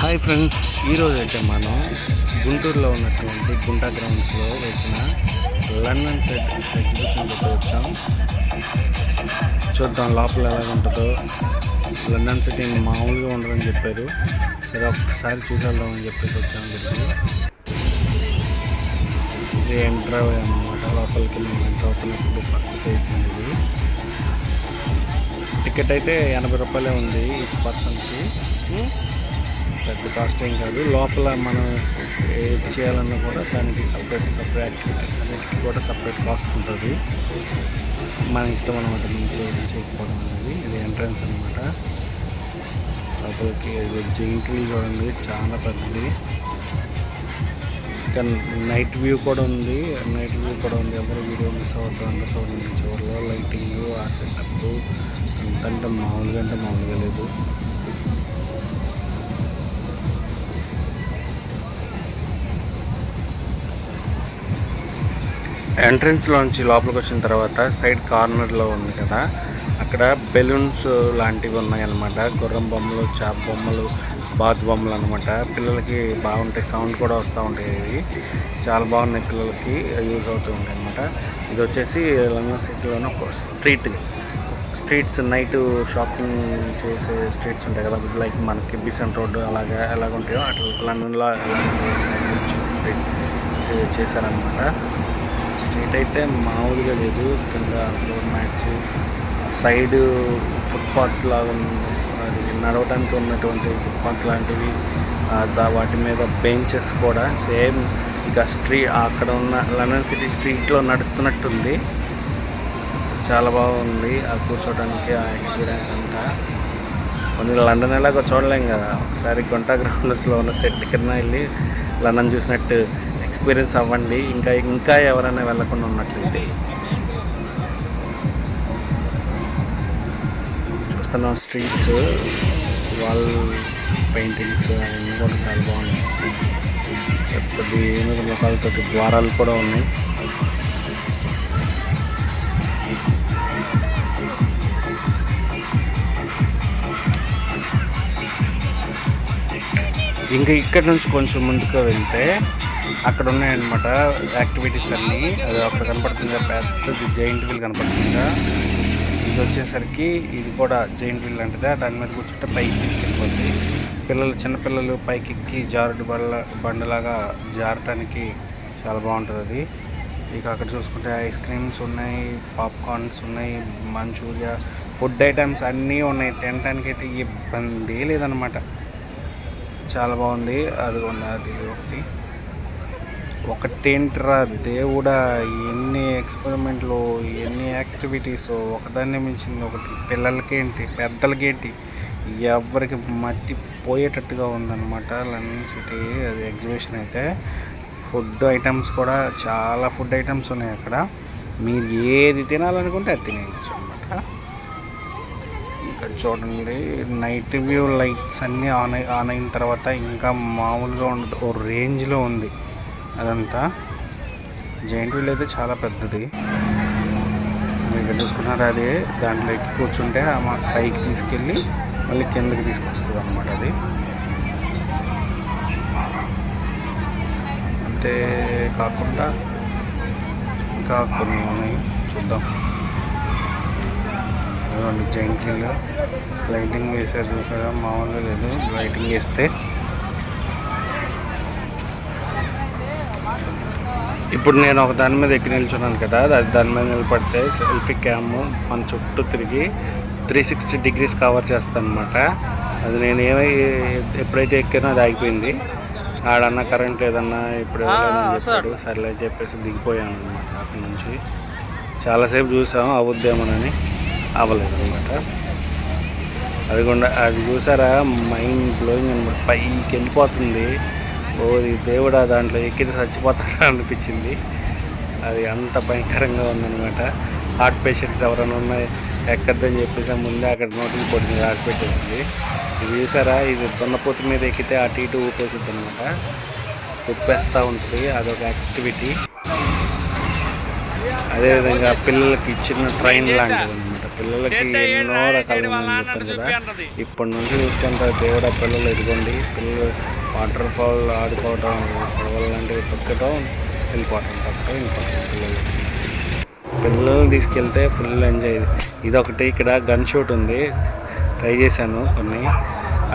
Hi friends, ఈరోజు అయితే మనం గుంటూరులో ఉన్నటువంటి గుంటా గ్రౌండ్స్లో వేసిన లండన్ సెట్ ఎగ్జిబిషన్ అయితే వచ్చాం. చూద్దాం లోపల ఎలా ఉంటుందో. లండన్ సిటీ మామూలుగా ఉండదని చెప్పారు, సరే ఒక్కసారి చూసేద్దామని చెప్పేసి వచ్చాం. ఇది ఎంటర్ అన్నమాట. లోపలికి ఎంటర్ అవుతున్నప్పుడు ఫస్ట్ ఫేస్ ఇది. టికెట్ అయితే 80 రూపాయలే ఉంది ఈచ్ పర్సన్కి. పెద్ద కాస్ట్ ఏం కాదు. లోపల మనం ఏది చేయాలన్నా కూడా దానికి సపరేట్ యాక్టివిటీస్ అన్నిటికీ కూడా సపరేట్ కాస్ట్ ఉంటుంది. మన ఇష్టం అనమాట మనం చేయకపోవడం అనేది. ఇది ఎంట్రన్స్ అనమాట. లోపలికి జెయింట్ వీల్ చూడండి, చాలా పెద్దది. ఇంకా నైట్ వ్యూ కూడా ఉంది. ఎవరు వీడియో మిస్ అవుతుంది చూడండి. చివరిలో లైటింగ్, ఆ సెటప్ అంతంటే మామూలుగా లేదు. ఎంట్రన్స్లోంచి లోపలికి వచ్చిన తర్వాత సైడ్ కార్నర్లో ఉంది కదా, అక్కడ బెలూన్స్ లాంటివి ఉన్నాయన్నమాట. గుర్రం బొమ్మలు, చాప బొమ్మలు, బాత్ బొమ్మలు అనమాట. పిల్లలకి బాగుంటాయి, సౌండ్ కూడా వస్తూ ఉంటాయి. ఇవి చాలా బాగున్నాయి, పిల్లలకి యూజ్ అవుతూ ఉంటాయి అనమాట. ఇది వచ్చేసి లండన్ సిటీలోనే ఒక స్ట్రీట్స్ నైట్ షాపింగ్ చేసే స్ట్రీట్స్ ఉంటాయి కదా, లైక్ మనకి బిసెంట్ రోడ్డు ఎలాగ ఉంటాయో అట్లా లండన్లో చేశారనమాట. స్ట్రీట్ అయితే మామూలుగా లేదు. కింద ఫ్లోర్ మ్యాట్స్, సైడ్ ఫుట్పాత్ లాగా అది నడవడానికి ఉన్నటువంటి ఫుట్పాత్ లాంటివి, వాటి మీద బెంచెస్ కూడా సేమ్ ఇక అక్కడ ఉన్న లండన్ సిటీ స్ట్రీట్లో నడుస్తున్నట్టుంది. చాలా బాగుంది ఆ కూర్చోడానికి, ఆ ఎక్స్పీరియన్స్ అంతా. కొన్ని లండన్ ఎలాగో చూడలేం కదా, ఒకసారి గుంటా గ్రౌండ్స్లో ఉన్న సెట్ కింద వెళ్ళి లండన్ చూసినట్టు ఎక్స్పీరియన్స్ అవ్వండి. ఇంకా ఎవరైనా వెళ్ళకుండా ఉన్నట్లయితే. చూస్తున్నాం స్ట్రీట్స్, వాల్ పెయింటింగ్స్ అవన్నీ కూడా చాలా బాగున్నాయి. పెద్ద ఏనుగు ముఖాలతో ద్వారాలు కూడా ఉన్నాయి. ఇంకా ఇక్కడ నుంచి కొంచెం ముందుకు వెళ్తే అక్కడ ఉన్నాయన్నమాట యాక్టివిటీస్ అన్నీ. అది అక్కడ కనపడుతుందా, పెద్దది జైంట్ వీల్ కనపడుతుందా. ఇది వచ్చేసరికి ఇది కూడా జైంట్ వీల్ లాంటిదే. దాని మీద కూర్చుంటే పైకి తీసుకెళ్ళిపోతుంది. చిన్నపిల్లలు పైకి ఎక్కి జారుడు బండలాగా జారటానికి చాలా బాగుంటుంది అది. ఇక అక్కడ చూసుకుంటే ఐస్ క్రీమ్స్ ఉన్నాయి, పాప్కార్న్స్ ఉన్నాయి, మంచూరియా, ఫుడ్ ఐటమ్స్ అన్నీ ఉన్నాయి. తినడానికి అయితే ఇబ్బంది లేదనమాట. చాలా బాగుంది. అది ఒకటేంట్రా దేవుడా, ఎన్ని ఎక్స్పెరిమెంట్లు, ఎన్ని యాక్టివిటీస్, ఒకదాన్ని మించింది ఒకటి. పిల్లలకేంటి, పెద్దలకేంటి, ఎవరికి మట్టి పోయేటట్టుగా ఉందన్నమాట లండన్ సిటీ అది ఎగ్జిబిషన్ అయితే. ఫుడ్ ఐటమ్స్ కూడా చాలా ఫుడ్ ఐటమ్స్ ఉన్నాయి అక్కడ. మీరు ఏది తినాలనుకుంటే అది తినేయచ్చు అనమాట. ఇక్కడ చూడండి, నైట్ వ్యూ లైట్స్ అన్నీ ఆన్ అయిన తర్వాత ఇంకా మామూలుగా ఉండదు, ఓ రేంజ్లో ఉంది అదంతా. జైంట్ వీల్ అయితే చాలా పెద్దది. ఇక్కడ చూసుకున్నారు, అదే దాంట్లో ఎక్కి కూర్చుంటే పైకి తీసుకెళ్ళి మళ్ళీ కిందకి తీసుకొస్తుంది అన్నమాట అది. అంతే కాకుండా ఇంకా కొన్ని ఉన్నాయి, చూద్దాం. జైంట్ వీల్ లైటింగ్ వేసారు, చూసారా, మామూలుగా లేదు. లైటింగ్ వేస్తే ఇప్పుడు నేను ఒక దాని మీద ఎక్కి నిల్చున్నాను కదా, దాని మీద నిలబడితే సెల్ఫీ క్యామ్ మన చుట్టూ తిరిగి 360 degrees కవర్ చేస్తాను అనమాట. అది నేను ఎప్పుడైతే ఎక్కానో అది ఆగిపోయింది. ఆడన్నా కరెంట్ ఏదన్నా ఇప్పుడు చెప్పాడు, సర్లే చెప్పేసి దిగిపోయాను అనమాట. అక్కడి నుంచి చాలాసేపు చూసాము అవుద్దేమోనని, అవ్వలేదు అనమాట. అది చూసారా, మైండ్ బ్లోయింగ్ అనమాట. పైకి వెళ్ళిపోతుంది. ఓది దేవుడా, దాంట్లో ఎక్కితే చచ్చిపోతారా అనిపించింది. అది అంత భయంకరంగా ఉందన్నమాట. హార్ట్ పేషెంట్స్ ఎవరైనా ఉన్నాయి ఎక్కద్దని చెప్పేసి ముందే అక్కడ నోటికి పొడిని రాసి పెట్టేసింది. ఇది చూసారా, ఇది దున్నపోతు మీద ఎక్కితే అటు ఇటు ఊపేసిద్ది అనమాట, ఉప్పేస్తూ ఉంటుంది. అదొక యాక్టివిటీ. అదేవిధంగా పిల్లలకి చిన్న ట్రైన్ లాంటిది అనమాట. పిల్లలకి ఎన్నో రకాలు చెప్తాను కదా. ఇప్పటి నుంచి చూసుకుంటే దేవుడా పిల్లలు ఎదుగుండి పిల్లలు వాటర్ ఫాల్ ఆడుకోవడం లాంటివి తొక్కడం ఇంపార్టెంట్ పిల్లల్ని తీసుకెళ్తే ఫుల్ ఎంజాయ్. ఇదొకటి ఇక్కడ గన్ షూట్ ఉంది, ట్రై చేశాను కొన్ని.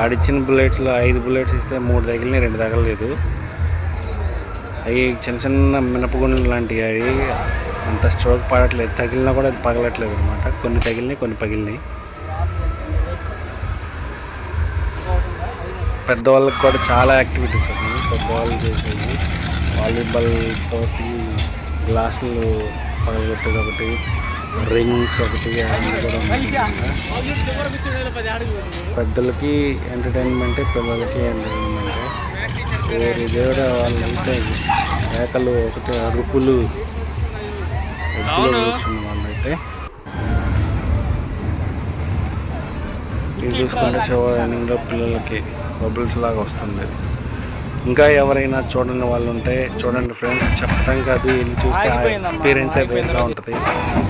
ఆడిచ్చిన బుల్లెట్స్లో 5 బుల్లెట్స్ ఇస్తే 3 తగిలినాయి, 2 తగలలేదు. అవి చిన్న చిన్న మినపగుండలు లాంటివి, అవి అంత స్ట్రోక్ పడట్లేదు, తగిలినా కూడా అది పగలట్లేదు అనమాట. కొన్ని తగిలినాయి, కొన్ని పగిలినాయి. పెద్దవాళ్ళకి కూడా చాలా యాక్టివిటీస్ ఉన్నాయి పెద్దవాళ్ళు చేసేది. వాలీబాల్ తోటి గ్లాసులు పగలగొట్టేది ఒకటి, రింగ్స్ ఒకటి, అన్నీ కూడా పెద్దలకి ఎంటర్టైన్మెంట్, పిల్లలకి ఎంటర్టైన్మెంట్. దేవుడు వాళ్ళైతే మేకలు ఒకటి అరుపులు ఎడ్జ్లో కూర్చున్న వాళ్ళైతే ఇది చూసుకుంటే చివరిలో పిల్లలకి బబుల్స్ లాగా వస్తుంది. ఇంకా ఎవరైనా చూడని వాళ్ళు ఉంటే చూడండి ఫ్రెండ్స్, చెప్పడం కాదు, వెళ్ళి చూస్తే ఆ ఎక్స్పీరియన్స్ వేరుగా ఉంటుంది.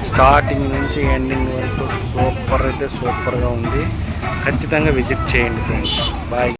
స్టార్టింగ్ నుంచి ఎండింగ్ వరకు సూపర్ అయితే సూపర్గా ఉంది. ఖచ్చితంగా విజిట్ చేయండి ఫ్రెండ్స్. బాయ్.